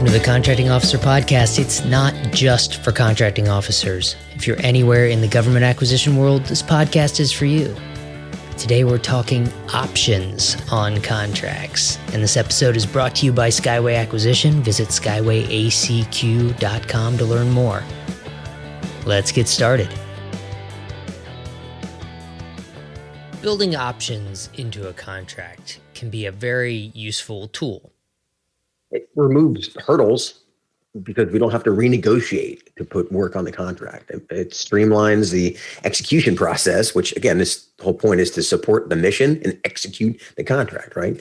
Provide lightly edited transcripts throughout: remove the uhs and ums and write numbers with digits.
Welcome to the Contracting Officer Podcast. It's not just for contracting officers. If you're anywhere in the government acquisition world, this podcast is for you. Today we're talking options on contracts. And this episode is brought to you by Skyway Acquisition. Visit skywayacq.com to learn more. Let's get started. Building options into a contract can be a very useful tool. It removes hurdles because we don't have to renegotiate to put work on the contract. It streamlines the execution process, which again, this whole point is to support the mission and execute the contract, right?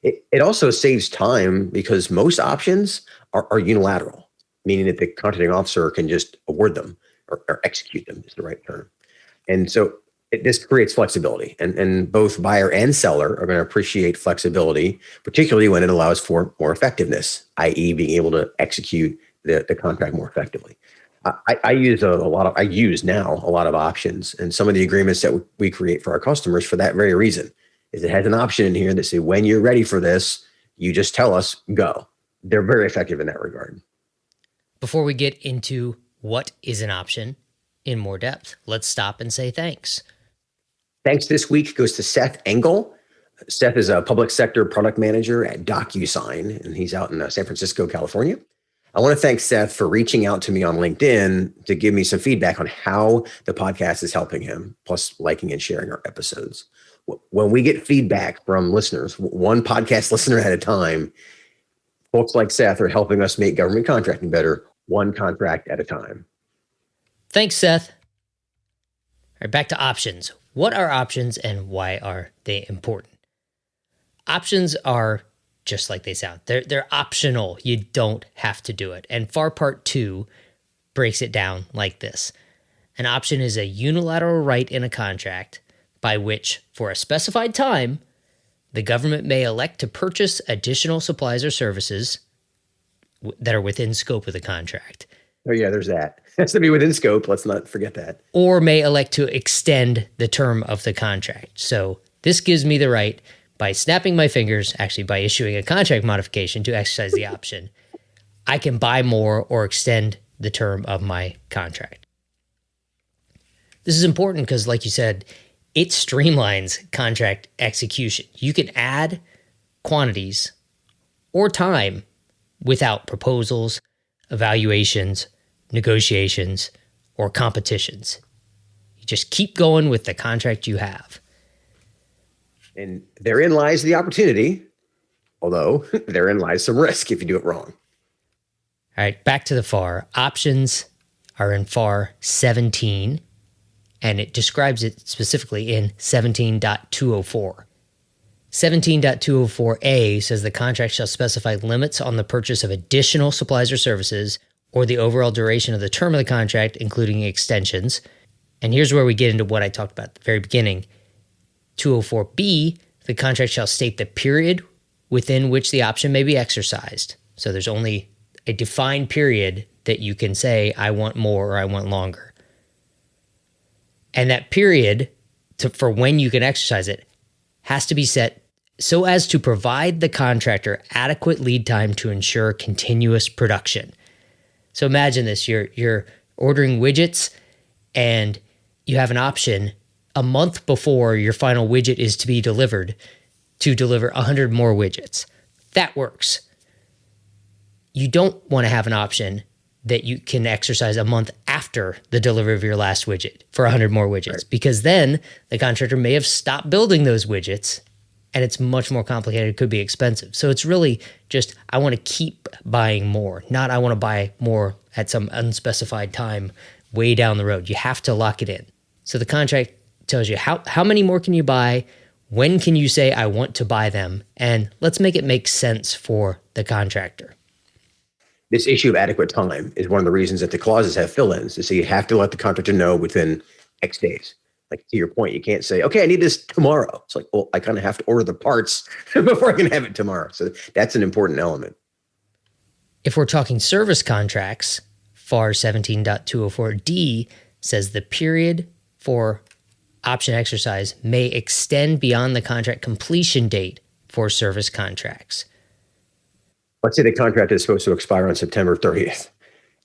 It also saves time because most options are unilateral, meaning that the contracting officer can just award them or execute them is the right term. And so this creates flexibility, and both buyer and seller are going to appreciate flexibility, particularly when it allows for more effectiveness, i.e. being able to execute the contract more effectively. I use a lot of options, and some of the agreements that we create for our customers for that very reason is it has an option in here that say, when you're ready for this, you just tell us, go. They're very effective in that regard. Before we get into what is an option in more depth, let's stop and say thanks. Thanks this week goes to Seth Engel. Seth is a public sector product manager at DocuSign, and he's out in San Francisco, California. I want to thank Seth for reaching out to me on LinkedIn to give me some feedback on how the podcast is helping him, plus liking and sharing our episodes. When we get feedback from listeners, one podcast listener at a time, folks like Seth are helping us make government contracting better, one contract at a time. Thanks, Seth. All right, back to options. What are options and why are they important? Options are just like they sound. They're optional. You don't have to do it. And FAR Part 2 breaks it down like this. An option is a unilateral right in a contract by which, for a specified time, the government may elect to purchase additional supplies or services that are within scope of the contract. Oh yeah, there's that. Has to be within scope. Let's not forget that. Or may elect to extend the term of the contract. So this gives me the right, by snapping my fingers, actually by issuing a contract modification to exercise the option, I can buy more or extend the term of my contract. This is important because, like you said, it streamlines contract execution. You can add quantities or time without proposals, evaluations, negotiations, or competitions. You just keep going with the contract you have. And therein lies the opportunity, although therein lies some risk if you do it wrong. All right, back to the FAR. Options are in FAR 17, and it describes it specifically in 17.204. 17.204a says the contract shall specify limits on the purchase of additional supplies or services or the overall duration of the term of the contract, including extensions. And here's where we get into what I talked about at the very beginning. 204b, the contract shall state the period within which the option may be exercised. So there's only a defined period that you can say, I want more or I want longer. And that period for when you can exercise it has to be set so as to provide the contractor adequate lead time to ensure continuous production. So imagine this, you're ordering widgets and you have an option a month before your final widget is to be delivered to deliver 100 more widgets. That works. You don't want to have an option that you can exercise a month after the delivery of your last widget for 100 more widgets, right? Because then the contractor may have stopped building those widgets and it's much more complicated. It could be expensive. So it's really just, I want to keep buying more, not I want to buy more at some unspecified time way down the road. You have to lock it in. So the contract tells you how many more can you buy, when can you say I want to buy them, and let's make it make sense for the contractor. This issue of adequate time is one of the reasons that the clauses have fill-ins. So you have to let the contractor know within X days. Like to your point, you can't say, okay, I need this tomorrow. It's like, well, I kind of have to order the parts before I can have it tomorrow. So that's an important element. If we're talking service contracts, FAR 17.204D says the period for option exercise may extend beyond the contract completion date for service contracts. let's say the contract is supposed to expire on September 30th,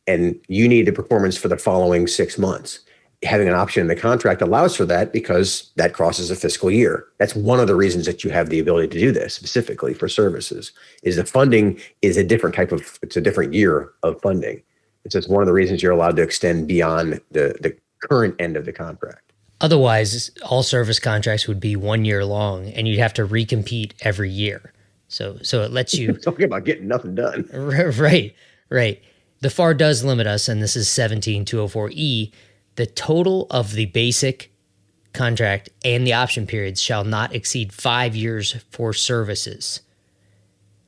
and you need the performance for the following 6 months. Having an option in the contract allows for that because that crosses a fiscal year. That's one of the reasons that you have the ability to do this specifically for services, is the funding is a different it's a different year of funding. It's just one of the reasons you're allowed to extend beyond the current end of the contract. Otherwise, all service contracts would be 1 year long and you'd have to recompete every year. So it lets you talking about getting nothing done. Right. The FAR does limit us, and this is 17204E. The total of the basic contract and the option periods shall not exceed 5 years for services.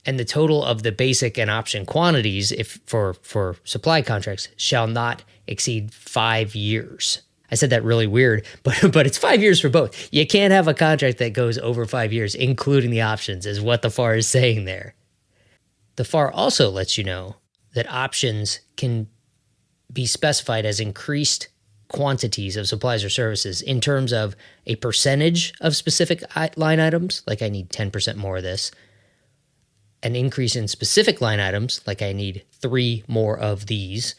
And the total of the basic and option quantities, if for supply contracts, shall not exceed 5 years. I said that really weird, but it's 5 years for both. You can't have a contract that goes over 5 years, including the options, is what the FAR is saying there. The FAR also lets you know that options can be specified as increased quantities of supplies or services in terms of a percentage of specific line items, like I need 10% more of this, an increase in specific line items, like I need 3 more of these,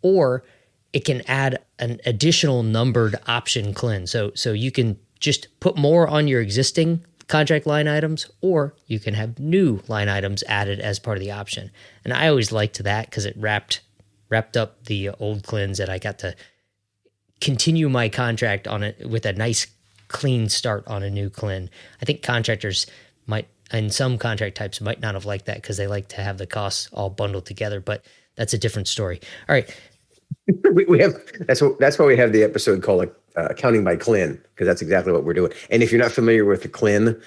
or it can add an additional numbered option CLIN. So you can just put more on your existing contract line items, or you can have new line items added as part of the option. And I always liked that because it wrapped up the old CLINs, and I got to continue my contract on it with a nice clean start on a new CLIN. I think contractors might, and some contract types might not have liked that because they like to have the costs all bundled together, but that's a different story. All right. we have that's why we have the episode called accounting by CLIN, because that's exactly what we're doing. And if you're not familiar with the CLIN,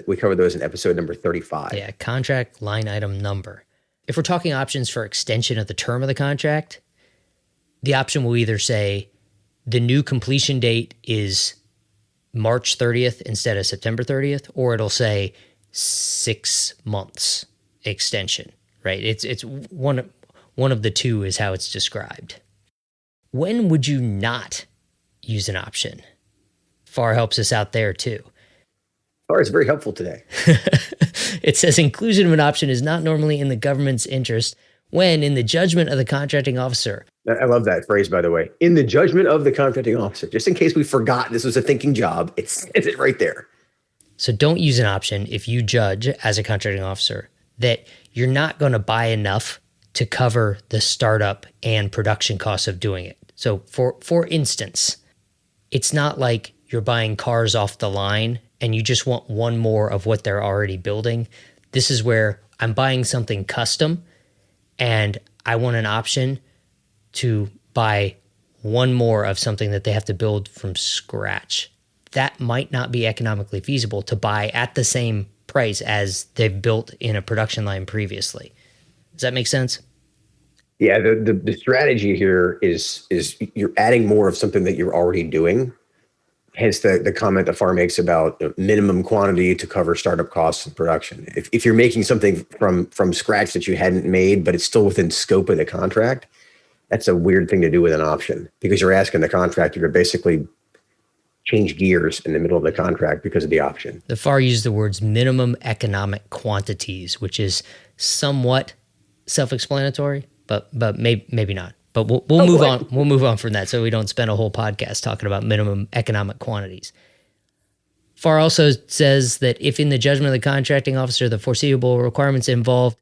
we cover those in episode number 35. Yeah, contract line item number. If we're talking options for extension of the term of the contract, the option will either say the new completion date is March 30th instead of September 30th, or it'll say 6 months extension, right? It's one of the two is how it's described. When would you not use an option? FAR helps us out there too. FAR is very helpful today. It says inclusion of an option is not normally in the government's interest when, in the judgment of the contracting officer. I love that phrase, by the way. In the judgment of the contracting officer, just in case we forgot this was a thinking job, it says it right there. So don't use an option if you judge as a contracting officer that you're not going to buy enough to cover the startup and production costs of doing it. So for instance, it's not like you're buying cars off the line and you just want one more of what they're already building. This is where I'm buying something custom and I want an option to buy one more of something that they have to build from scratch. That might not be economically feasible to buy at the same price as they've built in a production line previously. Does that make sense? Yeah, the strategy here is you're adding more of something that you're already doing. Hence the comment the FAR makes about minimum quantity to cover startup costs and production. If you're making something from scratch that you hadn't made, but it's still within scope of the contract, that's a weird thing to do with an option, because you're asking the contractor to basically change gears in the middle of the contract because of the option. The FAR used the words minimum economic quantities, which is somewhat self-explanatory, but maybe not. But we'll move on. We'll move on from that so we don't spend a whole podcast talking about minimum economic quantities. FAR also says that if in the judgment of the contracting officer, the foreseeable requirements involve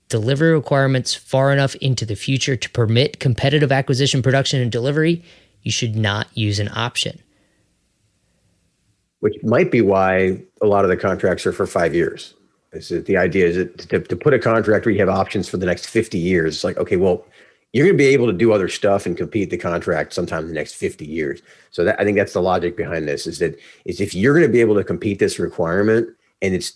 delivery requirements far enough into the future to permit competitive acquisition, production, and delivery, you should not use an option. Which might be why a lot of the contracts are for 5 years. The idea is to put a contract where you have options for the next 50 years. It's like, okay, well, you're going to be able to do other stuff and compete the contract sometime in the next 50 years. So I think that's the logic behind this, is if you're going to be able to compete this requirement, and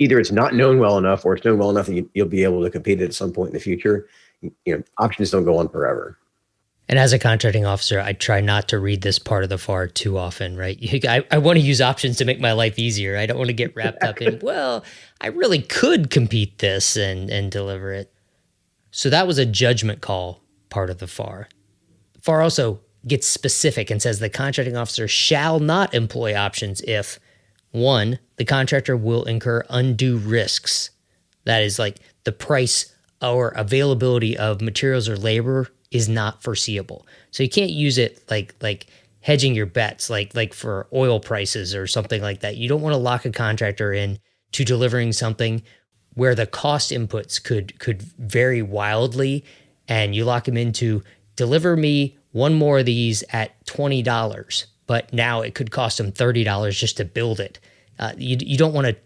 either it's not known well enough or it's known well enough that you'll be able to compete it at some point in the future. Options don't go on forever. And as a contracting officer, I try not to read this part of the FAR too often, right? I want to use options to make my life easier. I don't want to get wrapped up in, well, I really could compete this and deliver it. So that was a judgment call part of the FAR. FAR also gets specific and says the contracting officer shall not employ options if, 1, the contractor will incur undue risks. That is like the price or availability of materials or labor is not foreseeable. So you can't use it like hedging your bets, like for oil prices or something like that. You don't want to lock a contractor in to delivering something where the cost inputs could vary wildly, and you lock them into deliver me one more of these at $20, but now it could cost them $30 just to build it. You don't want to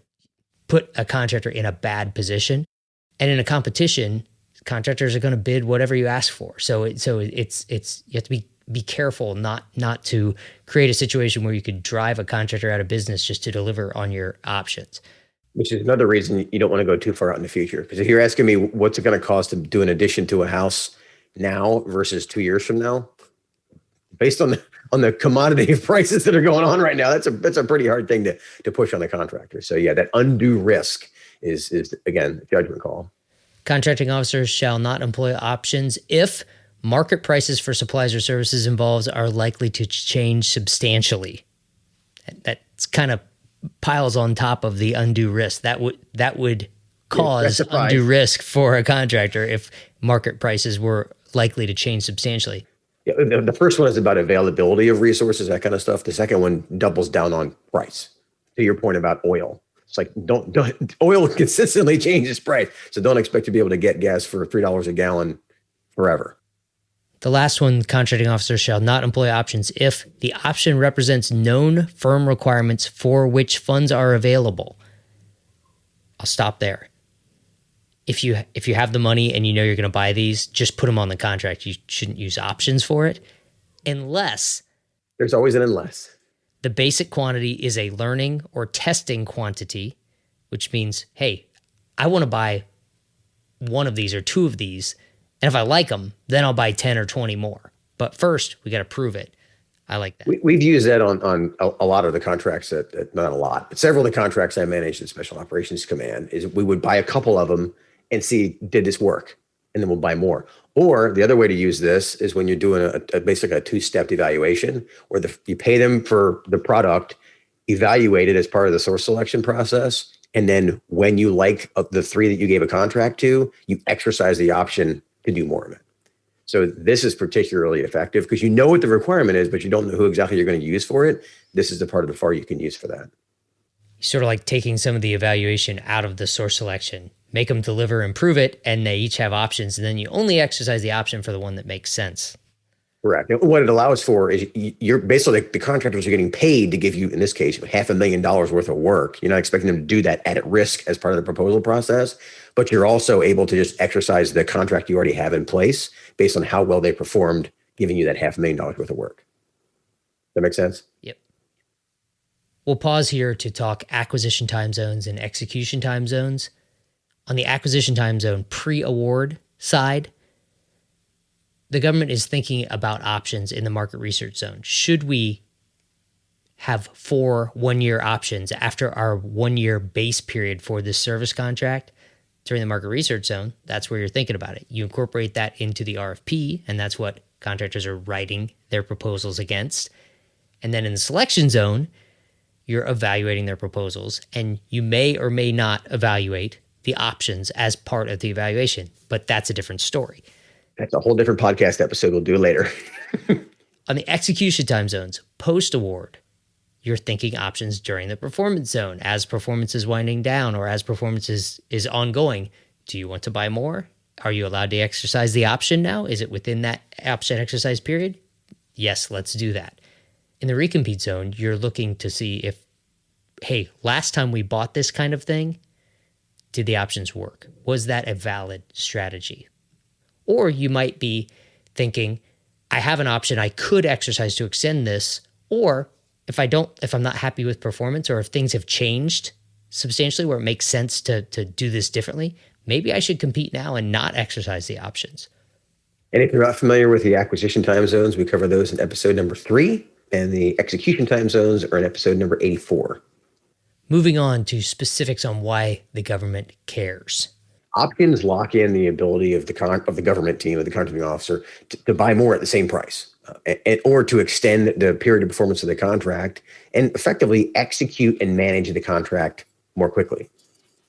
put a contractor in a bad position. And in a competition, contractors are going to bid whatever you ask for. So it's you have to be careful not to create a situation where you could drive a contractor out of business just to deliver on your options. Which is another reason you don't want to go too far out in the future. Because if you're asking me what's it going to cost to do an addition to a house now versus 2 years from now, based on the commodity prices that are going on right now, that's a pretty hard thing to push on a contractor. So yeah, that undue risk is again a judgment call. Contracting officers shall not employ options if market prices for supplies or services involved are likely to change substantially. That's kind of piles on top of the undue risk. That would cause undue risk for a contractor if market prices were likely to change substantially. Yeah, the first one is about availability of resources, that kind of stuff. The second one doubles down on price. To your point about oil, it's like don't oil consistently changes price, so don't expect to be able to get gas for $3 a gallon forever. The last one, contracting officers shall not employ options if the option represents known firm requirements for which funds are available. I'll stop there. If you have the money and you know you're going to buy these, just put them on the contract. You shouldn't use options for it unless there's always an unless. The basic quantity is a learning or testing quantity, which means, hey, I want to buy one of these or two of these, and if I like them, then I'll buy 10 or 20 more. But first, we got to prove it. I like that. We've used that on a lot of the contracts, not a lot, but several of the contracts I managed in Special Operations Command, is we would buy a couple of them and see, did this work? And then we'll buy more. Or the other way to use this is when you're doing basically a two-step evaluation where you pay them for the product, evaluate it as part of the source selection process. And then when you like the three that you gave a contract to, you exercise the option to do more of it. So this is particularly effective because you know what the requirement is, but you don't know who exactly you're going to use for it. This is the part of the FAR you can use for that. Sort of like taking some of the evaluation out of the source selection, make them deliver, improve it, and they each have options. And then you only exercise the option for the one that makes sense. Correct. And what it allows for is you're basically the contractors are getting paid to give you, in this case, $500,000 worth of work. You're not expecting them to do that at risk as part of the proposal process, but you're also able to just exercise the contract you already have in place based on how well they performed, giving you that $500,000 worth of work. That make sense? Yep. We'll pause here to talk acquisition time zones and execution time zones. On the acquisition time zone pre-award side, the government is thinking about options in the market research zone. Should we have 4 one-year options after our 1-year base period for this service contract during the market research zone? That's where you're thinking about it. You incorporate that into the RFP, and that's what contractors are writing their proposals against. And then in the selection zone, you're evaluating their proposals, and you may or may not evaluate the options as part of the evaluation, but that's a different story. That's a whole different podcast episode we'll do later. On the execution time zones, post-award, you're thinking options during the performance zone. As performance is winding down or as performance is ongoing, do you want to buy more? Are you allowed to exercise the option now? Is it within that option exercise period? Yes, let's do that. In the recompete zone, you're looking to see if, hey, last time we bought this kind of thing, did the options work? Was that a valid strategy? Or you might be thinking, I have an option I could exercise to extend this, or if I'm not happy with performance, or if things have changed substantially where it makes sense to do this differently, maybe I should compete now and not exercise the options. And if you're not familiar with the acquisition time zones, we cover those in episode number 3, and the execution time zones are in episode number 84. Moving on to specifics on why the government cares. Options lock in the ability of the government team, of the contracting officer, to buy more at the same price, or to extend the period of performance of the contract and effectively execute and manage the contract more quickly.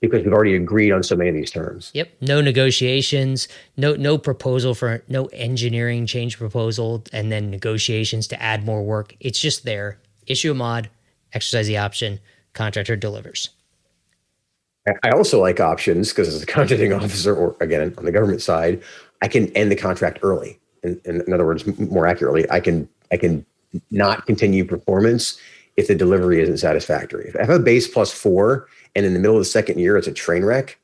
because we've already agreed on so many of these terms. Yep. No negotiations, no proposal for no engineering change proposal, and then negotiations to add more work. It's just there. Issue a mod, exercise the option, contractor delivers. I also like options because as a contracting officer, or again, on the government side, I can end the contract early. In other words, more accurately, I can not continue performance if the delivery isn't satisfactory. If I have a base +4 and in the middle of the second year it's a train wreck,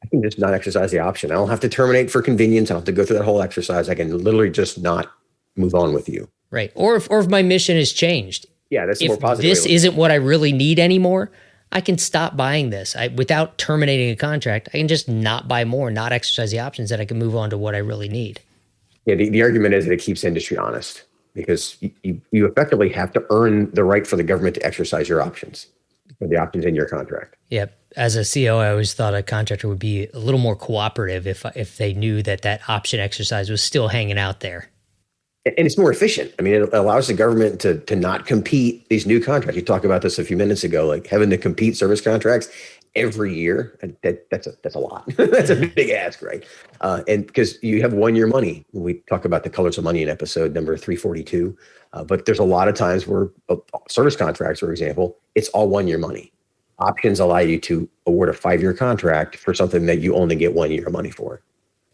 I can just not exercise the option. I don't have to terminate for convenience. I don't have to go through that whole exercise. I can literally just not move on with you. Right. Or if my mission has changed. Yeah, that's if more positive. This isn't what I really need anymore, I can stop buying this. Without terminating a contract, I can just not buy more, not exercise the options, that I can move on to what I really need. Yeah, the argument is that it keeps industry honest because you effectively have to earn the right for the government to exercise your options, or the options in your contract. Yep. As a CO, I always thought a contractor would be a little more cooperative if they knew that option exercise was still hanging out there. And it's more efficient. I mean, it allows the government to not compete these new contracts. You talked about this a few minutes ago, like having to compete service contracts every year. That's a lot. That's a big ask, right? And because you have 1 year money. We talk about the colors of money in episode number 342. But there's a lot of times where service contracts, for example, it's all 1 year money. Options allow you to award a 5-year contract for something that you only get 1 year of money for.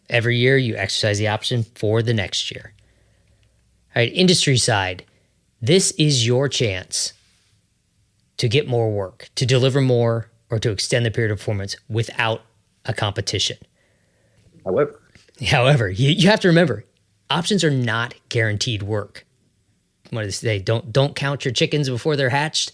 Every year you exercise the option for the next year. All right, industry side, this is your chance to get more work, to deliver more, or to extend the period of performance without a competition. However, you have to remember, options are not guaranteed work. What do they say? Don't count your chickens before they're hatched.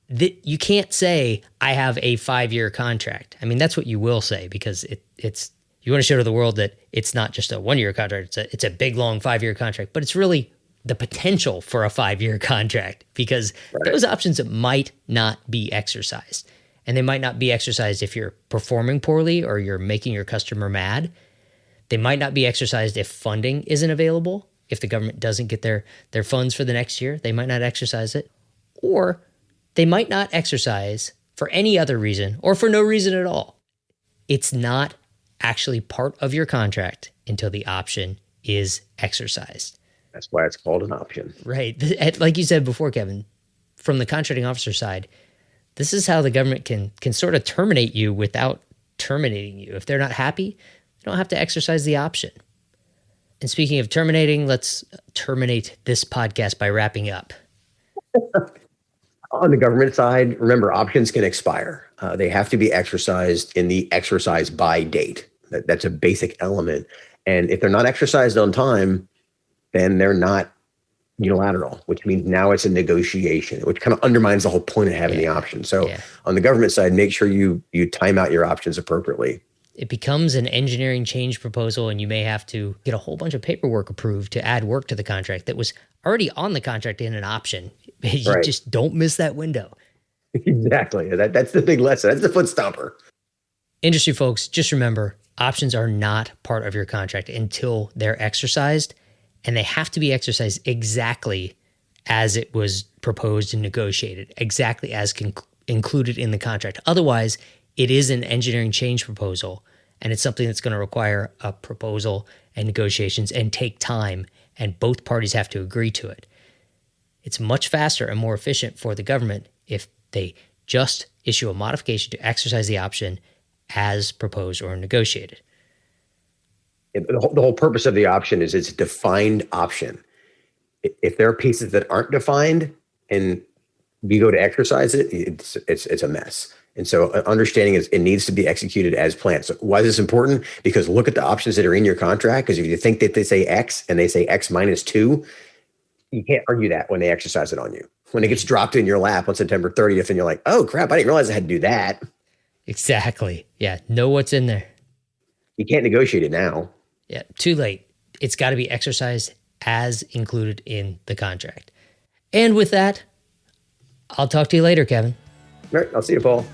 You can't say, I have a 5-year contract. I mean, that's what you will say, because it's you want to show to the world that it's not just a 1 year contract. It's a big, long 5-year contract, but it's really the potential for a 5-year contract, because those options might not be exercised. And they might not be exercised if you're performing poorly or you're making your customer mad. They might not be exercised if funding isn't available. If the government doesn't get their funds for the next year, they might not exercise it. Or they might not exercise for any other reason or for no reason at all. It's not actually part of your contract until the option is exercised. That's why it's called an option. Right. Like you said before, Kevin, from the contracting officer side, this is how the government can sort of terminate you without terminating you. If they're not happy, they don't have to exercise the option. And speaking of terminating, let's terminate this podcast by wrapping up. On the government side, remember, options can expire. They have to be exercised in the exercise by date. That's a basic element. And if they're not exercised on time, then they're not unilateral, which means now it's a negotiation, which kind of undermines the whole point of having the option. So on the government side, make sure you time out your options appropriately. It becomes an engineering change proposal, and you may have to get a whole bunch of paperwork approved to add work to the contract that was already on the contract in an option. You just don't miss that window. Exactly. That's the big lesson. That's the foot stomper. Industry folks, just remember, options are not part of your contract until they're exercised, and they have to be exercised exactly as it was proposed and negotiated, exactly as included in the contract. Otherwise, it is an engineering change proposal, and it's something that's going to require a proposal and negotiations and take time, and both parties have to agree to it. It's much faster and more efficient for the government if they just issue a modification to exercise the option as proposed or negotiated. The whole purpose of the option is it's a defined option. If there are pieces that aren't defined and we go to exercise it, it's a mess. And so understanding is it needs to be executed as planned. So why is this important? Because look at the options that are in your contract. Because if you think that they say X and they say X minus 2, you can't argue that when they exercise it on you. When it gets dropped in your lap on September 30th and you're like, oh crap, I didn't realize I had to do that. Exactly. Yeah. Know what's in there. You can't negotiate it now. Yeah. Too late. It's got to be exercised as included in the contract. And with that, I'll talk to you later, Kevin. All right. I'll see you, Paul.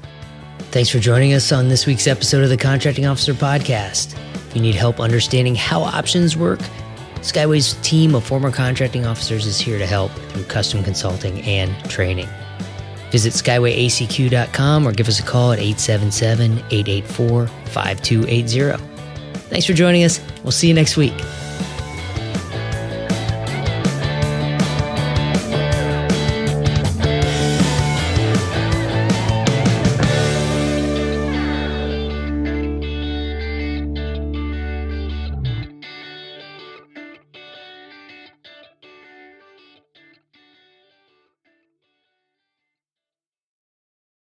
Thanks for joining us on this week's episode of the Contracting Officer Podcast. If you need help understanding how options work, Skyway's team of former contracting officers is here to help through custom consulting and training. Visit skywayacq.com or give us a call at 877-884-5280. Thanks for joining us. We'll see you next week.